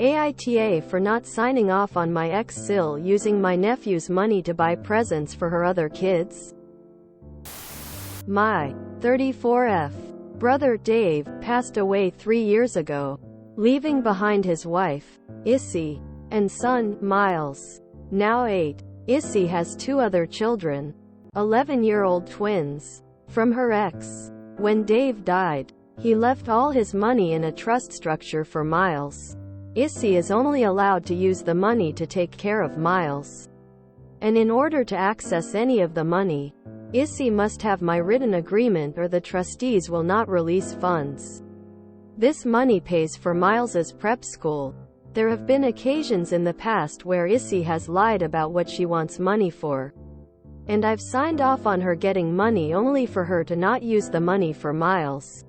AITA for not signing off on my ex-SIL using my nephew's money to buy presents for her other kids. My 34F brother Dave passed away 3 years ago, leaving behind his wife, Issy, and son, Miles, now 8. Issy has 2 other children, 11-year-old twins, from her ex. When Dave died, he left all his money in a trust structure for Miles. Issy is only allowed to use the money to take care of Miles. And in order to access any of the money, Issy must have my written agreement or the trustees will not release funds. This money pays for Miles's prep school. There have been occasions in the past where Issy has lied about what she wants money for. And I've signed off on her getting money only for her to not use the money for Miles,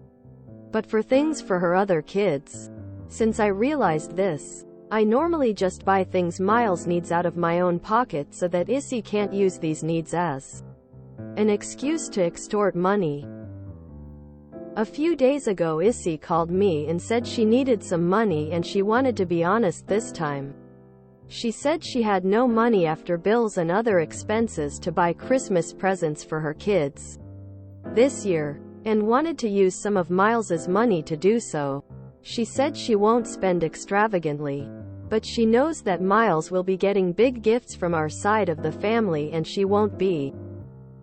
but for things for her other kids. Since I realized this, I normally just buy things Miles needs out of my own pocket so that Issy can't use these needs as an excuse to extort money. A few days ago Issy called me and said she needed some money and she wanted to be honest this time. She said she had no money after bills and other expenses to buy Christmas presents for her kids this year, and wanted to use some of Miles's money to do so. She said she won't spend extravagantly, but she knows that Miles will be getting big gifts from our side of the family and she won't be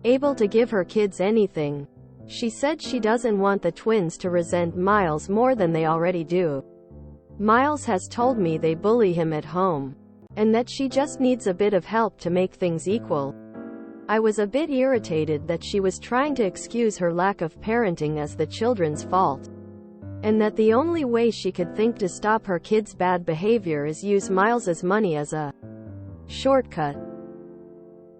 able to give her kids anything. She said she doesn't want the twins to resent Miles more than they already do. Miles has told me they bully him at home, and that she just needs a bit of help to make things equal. I was a bit irritated that she was trying to excuse her lack of parenting as the children's fault, and that the only way she could think to stop her kids' bad behavior is use Miles's money as a shortcut.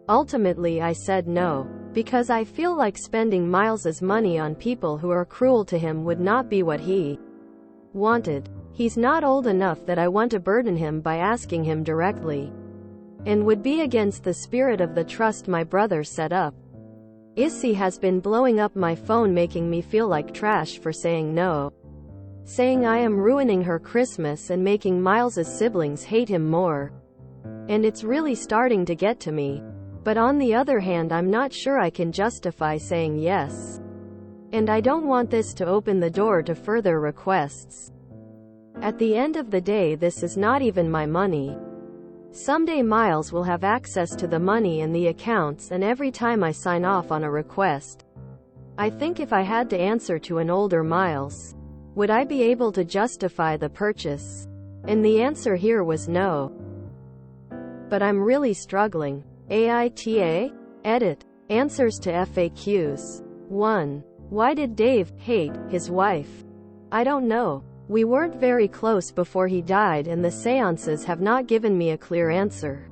Ultimately I said no, because I feel like spending Miles's money on people who are cruel to him would not be what he wanted. He's not old enough that I want to burden him by asking him directly, and would be against the spirit of the trust my brother set up. Issy has been blowing up my phone, making me feel like trash for saying no, saying I am ruining her Christmas and making Miles's siblings hate him more. And it's really starting to get to me. But on the other hand, I'm not sure I can justify saying yes. And I don't want this to open the door to further requests. At the end of the day, this is not even my money. Someday Miles will have access to the money and the accounts, and every time I sign off on a request, I think if I had to answer to an older Miles, would I be able to justify the purchase? And the answer here was no. But I'm really struggling. AITA? Edit. Answers to FAQs. 1. Why did Dave hate his wife? I don't know. We weren't very close before he died and the seances have not given me a clear answer.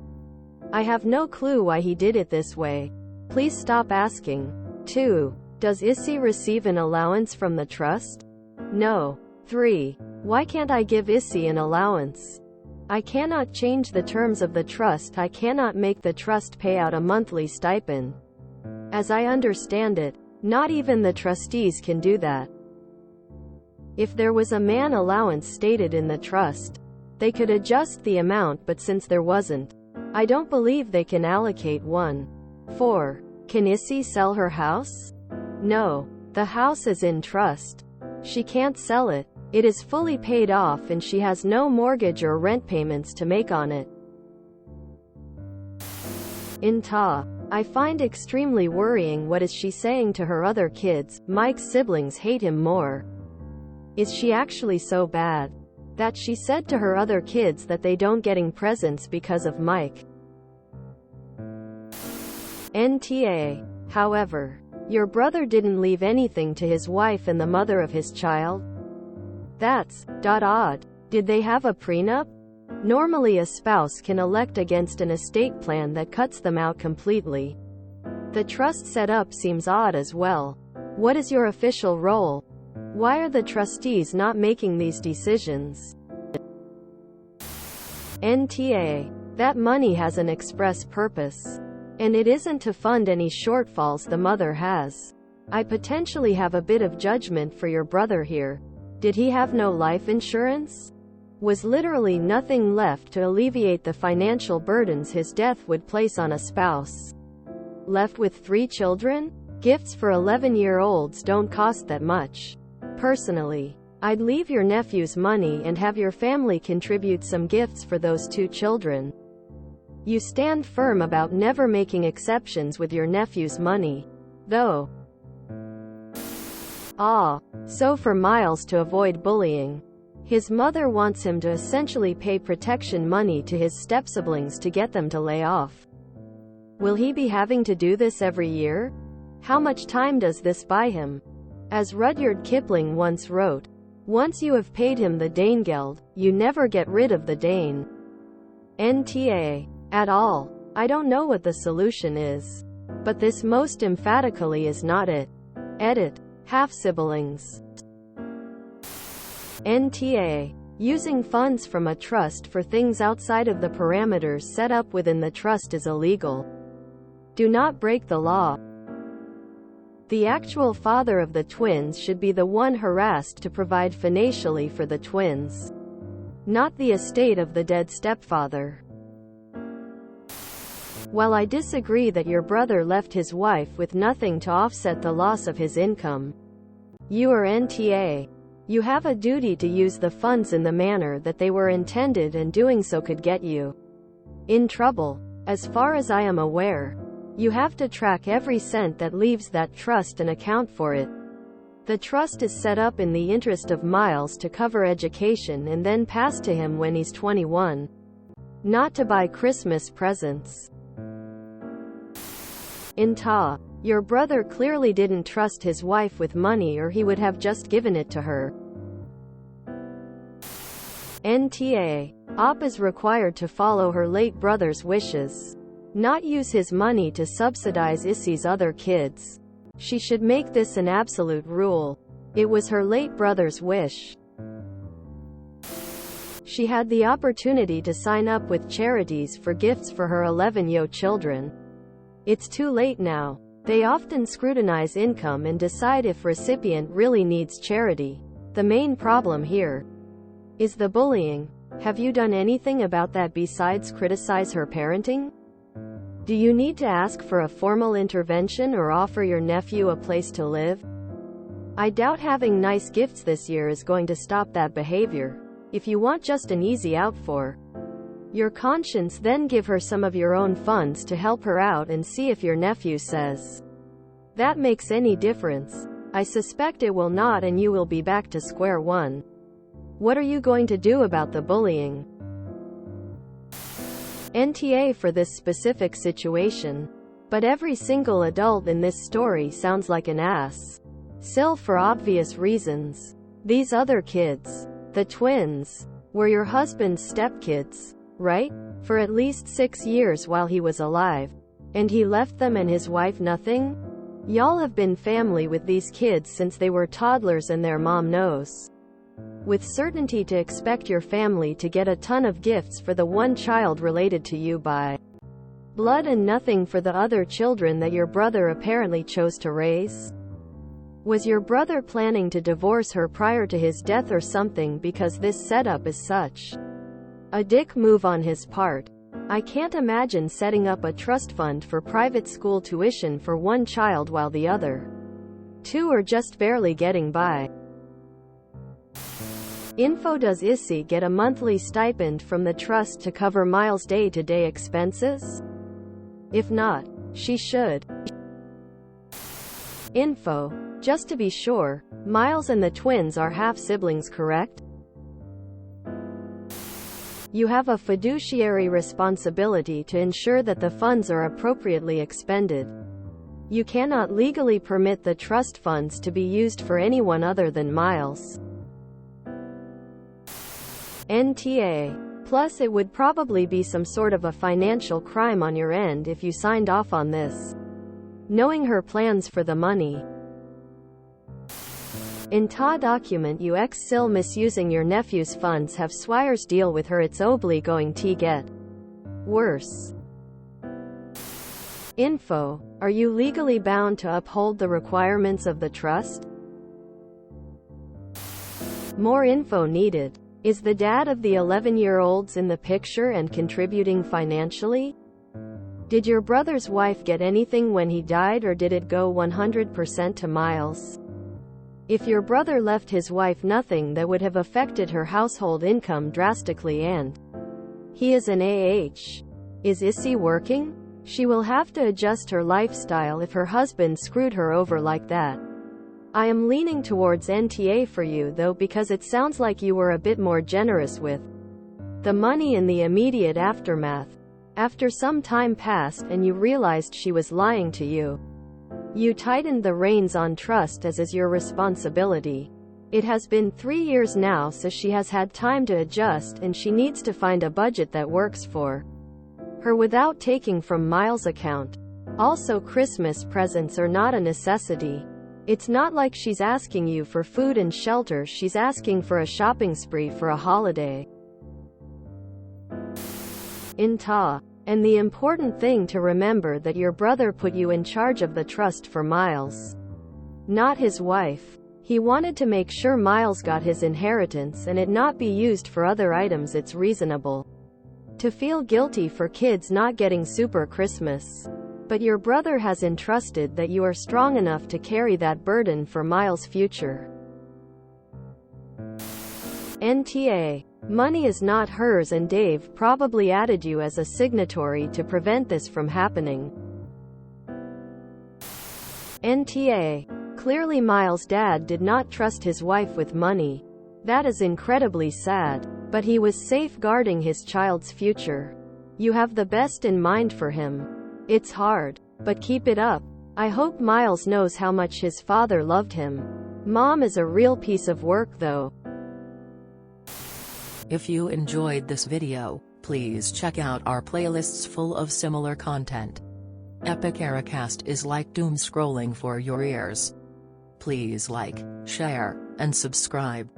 I have no clue why he did it this way. Please stop asking. 2. Does Issy receive an allowance from the trust? No. 3. Why can't I give Issy an allowance? I cannot change the terms of the trust. I cannot make the trust pay out a monthly stipend. As I understand it, not even the trustees can do that. If there was a man allowance stated in the trust, they could adjust the amount, but since there wasn't, I don't believe they can allocate one. 4. Can Issy sell her house? No. The house is in trust. She can't sell it. It is fully paid off and she has no mortgage or rent payments to make on it. INTA. I find extremely worrying. What is she saying to her other kids? Mike's siblings hate him more. Is she actually so bad that she said to her other kids that they don't getting presents because of Mike? NTA. However, your brother didn't leave anything to his wife and the mother of his child? That's odd. Did they have a prenup? Normally a spouse can elect against an estate plan that cuts them out completely. The trust setup seems odd as well. What is your official role? Why are the trustees not making these decisions? NTA. That money has an express purpose, and it isn't to fund any shortfalls the mother has. I potentially have a bit of judgment for your brother here. Did he have no life insurance? was literally nothing left to alleviate the financial burdens his death would place on a spouse. Left with 3 children? Gifts for 11-year-olds don't cost that much. Personally, I'd leave your nephew's money and have your family contribute some gifts for those 2 children. You stand firm about never making exceptions with your nephew's money, though. So for Miles to avoid bullying, his mother wants him to essentially pay protection money to his step-siblings to get them to lay off. Will he be having to do this every year? How much time does this buy him? As Rudyard Kipling once wrote, once you have paid him the Danegeld, you never get rid of the Dane. NTA. At all. I don't know what the solution is. But this most emphatically is not it. Edit. Half-siblings. NTA. Using funds from a trust for things outside of the parameters set up within the trust is illegal. Do not break the law. The actual father of the twins should be the one harassed to provide financially for the twins, not the estate of the dead stepfather. While I disagree that your brother left his wife with nothing to offset the loss of his income, you are NTA. You have a duty to use the funds in the manner that they were intended, and doing so could get you in trouble. As far as I am aware, you have to track every cent that leaves that trust and account for it. The trust is set up in the interest of Miles to cover education and then pass to him when he's 21, not to buy Christmas presents. AITA. Your brother clearly didn't trust his wife with money, or he would have just given it to her. NTA. Op is required to follow her late brother's wishes, not use his money to subsidize Issy's other kids. She should make this an absolute rule. It was her late brother's wish. She had the opportunity to sign up with charities for gifts for her 11-year children. It's too late now. They often scrutinize income and decide if recipient really needs charity. The main problem here is the bullying. Have you done anything about that besides criticize her parenting? Do you need to ask for a formal intervention or offer your nephew a place to live? I doubt having nice gifts this year is going to stop that behavior. If you want just an easy out for your conscience, then give her some of your own funds to help her out and see if your nephew says that makes any difference. I suspect it will not, and you will be back to square one. What are you going to do about the bullying? NTA for this specific situation. But every single adult in this story sounds like an ass-SIL for obvious reasons. These other kids, the twins, were your husband's stepkids, right? For at least 6 years while he was alive. And he left them and his wife nothing? Y'all have been family with these kids since they were toddlers, and their mom knows with certainty to expect your family to get a ton of gifts for the one child related to you by blood and nothing for the other children that your brother apparently chose to raise. Was your brother planning to divorce her prior to his death or something, because this setup is such a dick move on his part? I can't imagine setting up a trust fund for private school tuition for one child while the other 2 are just barely getting by. Info. Does Issy get a monthly stipend from the trust to cover Miles' day-to-day expenses? If not, she should. Info. Just to be sure, Miles and the twins are half-siblings, correct? You have a fiduciary responsibility to ensure that the funds are appropriately expended. You cannot legally permit the trust funds to be used for anyone other than Miles. NTA. Plus, it would probably be some sort of a financial crime on your end if you signed off on this, knowing her plans for the money. In ta document, you ex-SIL misusing your nephew's funds have Swires deal with her. It's obly going to get worse. Info. Are you legally bound to uphold the requirements of the trust? More info needed. Is the dad of the 11-year-olds in the picture and contributing financially? Did your brother's wife get anything when he died, or did it go 100% to Miles? If your brother left his wife nothing, that would have affected her household income drastically, and he is an AH. Is Issy working? She will have to adjust her lifestyle if her husband screwed her over like that. I am leaning towards NTA for you though, because it sounds like you were a bit more generous with the money in the immediate aftermath. After some time passed and you realized she was lying to you, you tightened the reins on trust, as is your responsibility. It has been 3 years now, so she has had time to adjust, and she needs to find a budget that works for her without taking from Miles' account. Also, Christmas presents are not a necessity. It's not like she's asking you for food and shelter, she's asking for a shopping spree for a holiday. And the important thing to remember, that your brother put you in charge of the trust for Miles, not his wife. He wanted to make sure Miles got his inheritance and it not be used for other items. It's reasonable to feel guilty for kids not getting Super Christmas, but your brother has entrusted that you are strong enough to carry that burden for Miles' future. NTA. Money is not hers, and Dave probably added you as a signatory to prevent this from happening. NTA. Clearly Miles' dad did not trust his wife with money. That is incredibly sad. But he was safeguarding his child's future. You have the best in mind for him. It's hard, but keep it up. I hope Miles knows how much his father loved him. Mom is a real piece of work though. If you enjoyed this video, please check out our playlists full of similar content. Epic Ericast is like doom scrolling for your ears. Please like, share, and subscribe.